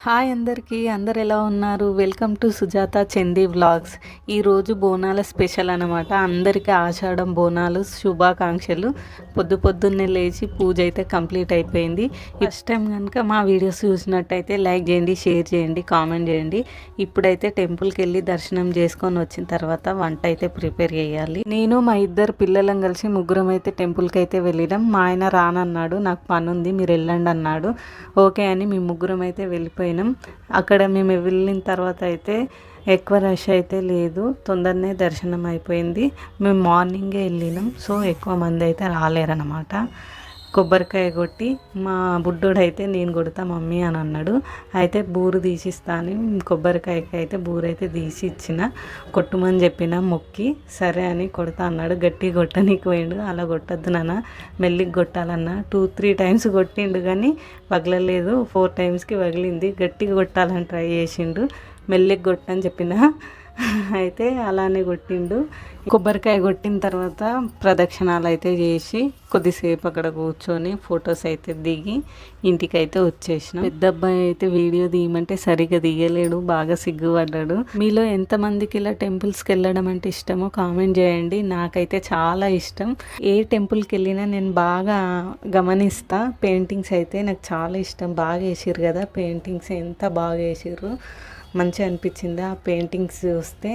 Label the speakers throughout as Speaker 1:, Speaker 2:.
Speaker 1: Hi అందరికీ, అందరు ఎలా ఉన్నారు? Welcome to Sujatha Chandi vlogs. ఈరోజు బోనాల స్పెషల్ అనమాట. అందరికీ ఆషాఢం బోనాలు శుభాకాంక్షలు. పొద్దున్నే లేచి పూజ అయితే కంప్లీట్ అయిపోయింది. ఫస్ట్ టైం కనుక మా వీడియోస్ చూసినట్టయితే లైక్ చేయండి, షేర్ చేయండి, కామెంట్ చేయండి. ఇప్పుడైతే టెంపుల్కి వెళ్ళి దర్శనం చేసుకొని వచ్చిన తర్వాత వంట అయితే ప్రిపేర్ చేయాలి. నేను మా ఇద్దరు పిల్లలం కలిసి ముగ్గురం అయితే టెంపుల్కి అయితే వెళ్ళినాం. మా ఆయన రానన్నాడు, నాకు పని ఉంది మీరు వెళ్ళండి అన్నాడు. ఓకే అని మేము ముగ్గురం అయితే వెళ్ళిపోయాం. అక్కడ మేము వెళ్ళిన తర్వాత అయితే ఎక్కువ రష్ అయితే లేదు, తొందరనే దర్శనం అయిపోయింది. మేము మార్నింగే వెళ్ళినాం, సో ఎక్కువ మంది అయితే రాలేరన్నమాట. కొబ్బరికాయ కొట్టి మా బుడ్డోడు అయితే నేను కొడతా మమ్మీ అని అన్నాడు. అయితే బూరు తీసిస్తాను, కొబ్బరికాయకి అయితే బూరు అయితే తీసి ఇచ్చిన, కొట్టుమని చెప్పిన మొక్కి సరే అని కొడతా అన్నాడు. గట్టి కొట్టనీకి పోయిండు. అలా కొట్టద్దు నాన్న, మెల్లికి కొట్టాలన్నా 2-3 టైమ్స్ కొట్టిండు కానీ పగలలేదు. 4 టైమ్స్కి పగిలింది. గట్టిగా కొట్టాలని ట్రై చేసిండు, మెల్లికి కొట్టని చెప్పిన, అయితే అలానే కొట్టిండు. కొబ్బరికాయ కొట్టిన తర్వాత ప్రదక్షిణాలు అయితే చేసి కొద్దిసేపు అక్కడ కూర్చొని ఫొటోస్ అయితే దిగి ఇంటికైతే వచ్చేసినాం. పెద్ద అబ్బాయి అయితే వీడియో తీయమంటే సరిగ్గా తీయలేడు, బాగా సిగ్గుపడ్డాడు. మీలో ఎంతమందికి ఇలా టెంపుల్స్కి వెళ్ళడం అంటే ఇష్టమో కామెంట్ చేయండి. నాకైతే చాలా ఇష్టం. ఏ టెంపుల్కి వెళ్ళినా నేను బాగా గమనిస్తా. పెయింటింగ్స్ అయితే నాకు చాలా ఇష్టం. బాగా వేసిర్రు కదా పెయింటింగ్స్, ఎంత బాగా వేసిర్రు, మంచిగా అనిపించింది ఆ పెయింటింగ్స్ చూస్తే.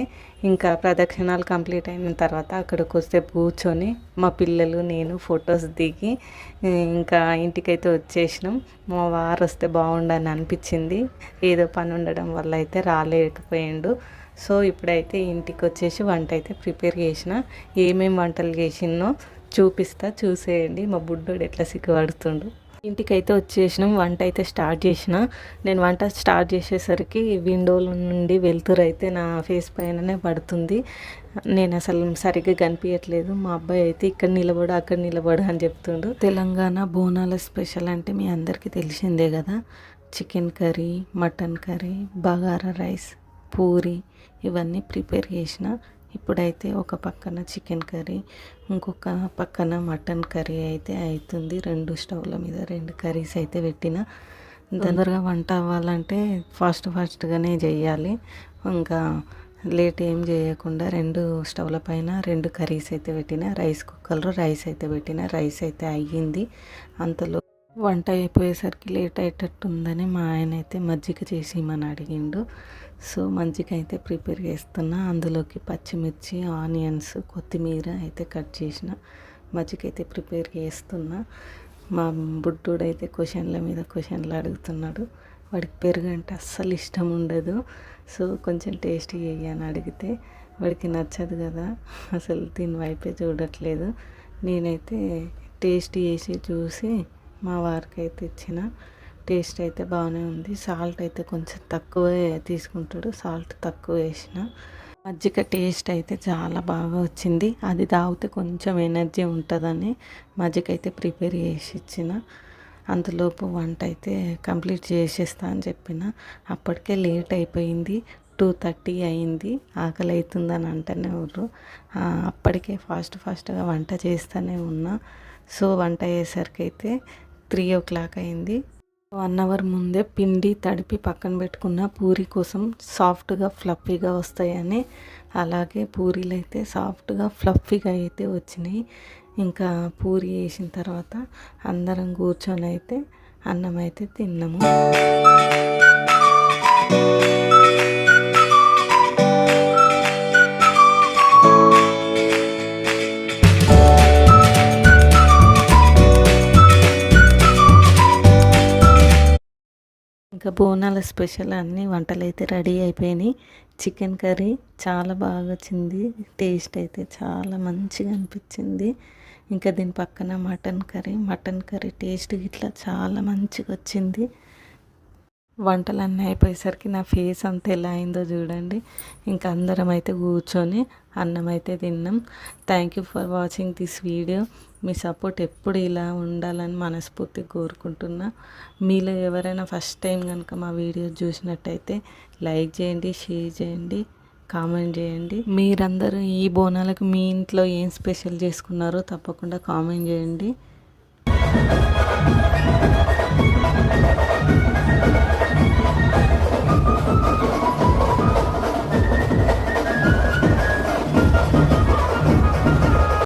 Speaker 1: ఇంకా ప్రదక్షిణాలు కంప్లీట్ అయిన తర్వాత అక్కడికి వస్తే కూర్చొని మా పిల్లలు నేను ఫొటోస్ దిగి ఇంకా ఇంటికైతే వచ్చేసినాం. మా వారు వస్తే బాగుండని అనిపించింది, ఏదో పని ఉండడం వల్ల అయితే రాలేకపోయిండు. సో ఇప్పుడైతే ఇంటికి వచ్చేసి వంట అయితే ప్రిపేర్ చేసిన. ఏమేమి వంటలు చేసినో చూపిస్తా, చూసేయండి. మా బుడ్డోడు ఎట్లా సిగ్గుపడుతుండు. ఇంటికైతే వచ్చేసినాం. వంట అయితే స్టార్ట్ చేసిన. నేను వంట స్టార్ట్ చేసేసరికి విండోల నుండి వెలుతురు అయితే నా ఫేస్ పైననే పడుతుంది. నేను అసలు సరిగ్గా కనిపించట్లేదు. మా అబ్బాయి అయితే ఇక్కడ నిలబడు అక్కడ నిలబడు అని చెప్తుండు. తెలంగాణ బోనాల స్పెషల్ అంటే మీ అందరికీ తెలిసిందే కదా. Chicken curry, mutton curry, bagara rice, puri ఇవన్నీ ప్రిపేర్ చేసిన. ఇప్పుడైతే ఒక పక్కన చికెన్ కర్రీ, ఇంకొక పక్కన మటన్ కర్రీ అయితే అవుతుంది. 2 స్టవ్ల మీద 2 కర్రీస్ అయితే పెట్టిన. తొందరగా వంట అవ్వాలంటే ఫాస్ట్గానే చేయాలి. ఇంకా లేట్ ఏం చేయకుండా 2 స్టవ్ల పైన 2 కర్రీస్ అయితే పెట్టిన. రైస్ కుక్కర్లో రైస్ అయితే పెట్టిన. రైస్ అయితే అయ్యింది. అంతలో వంట అయిపోయేసరికి లేట్ అయ్యేటట్టుందని మా ఆయన అయితే మజ్జిగ చేసి ఇమ్మని అడిగిండు. సో మజ్జిగ అయితే ప్రిపేర్ చేస్తున్నా. అందులోకి పచ్చిమిర్చి, ఆనియన్స్, కొత్తిమీర అయితే కట్ చేసిన. మజ్జిగ అయితే ప్రిపేర్ చేస్తున్నా. మా బుడ్డోడు అయితే క్వశ్చన్ల మీద క్వశ్చన్లు అడుగుతున్నాడు. వాడికి పెరుగు అంటే అస్సలు ఇష్టం ఉండదు. సో కొంచెం టేస్ట్ చేయని అడిగితే వాడికి నచ్చదు కదా, అసలు దీని వైపే చూడట్లేదు. నేనైతే టేస్ట్ చేసి చూసి మా వారికి అయితే ఇచ్చిన. టేస్ట్ అయితే బాగానే ఉంది. సాల్ట్ అయితే కొంచెం తక్కువ తీసుకుంటాడు, సాల్ట్ తక్కువ వేసిన. మజ్జిగ టేస్ట్ అయితే చాలా బాగా వచ్చింది. అది తాగితే కొంచెం ఎనర్జీ ఉంటుందని మజ్జిగ అయితే ప్రిపేర్ చేసి ఇచ్చిన. అంతలోపు వంట అయితే కంప్లీట్ చేసేస్తా అని చెప్పిన. అప్పటికే లేట్ అయిపోయింది, 2:30 అయింది. ఆకలి అవుతుందని అంటూనే ఉర్రు. అప్పటికే ఫాస్ట్గా వంట చేస్తూనే ఉన్నా. సో వంట అయ్యేసరికి అయితే 3 o'clock అయింది. 1 hour ముందే పిండి తడిపి పక్కన పెట్టుకున్న పూరి కోసం సాఫ్ట్గా ఫ్లఫీగా వస్తాయని. అలాగే పూరీలు అయితే సాఫ్ట్గా ఫ్లఫీగా అయితే వచ్చినాయి. ఇంకా పూరి వేసిన తర్వాత అందరం కూర్చొని అయితే అన్నం అయితే తిన్నాము. ఇంకా బోనాల స్పెషల్ అన్ని వంటలు అయితే రెడీ అయిపోయినాయి. చికెన్ కర్రీ చాలా బాగా వచ్చింది, టేస్ట్ అయితే చాలా మంచిగా అనిపించింది. ఇంకా దీని పక్కన మటన్ కర్రీ టేస్ట్ ఇట్లా చాలా మంచిగా వచ్చింది. వంటలన్నీ అయిపోయేసరికి నా ఫేస్ అంతా ఎలా అయిందో చూడండి. ఇంకా అందరం అయితే కూర్చొని అన్నం అయితే తిన్నాం. Thank you for watching this video. Me support ఎప్పుడు ఇలా ఉండాలని మనస్ఫూర్తిగా కోరుకుంటున్నా. మీలో ఎవరైనా ఫస్ట్ టైం కనుక మా వీడియో చూసినట్టయితే లైక్ చేయండి, షేర్ చేయండి, కామెంట్ చేయండి. మీరందరూ ఈ బోనాలకు మీ ఇంట్లో ఏం స్పెషల్ చేసుకున్నారో తప్పకుండా కామెంట్ చేయండి.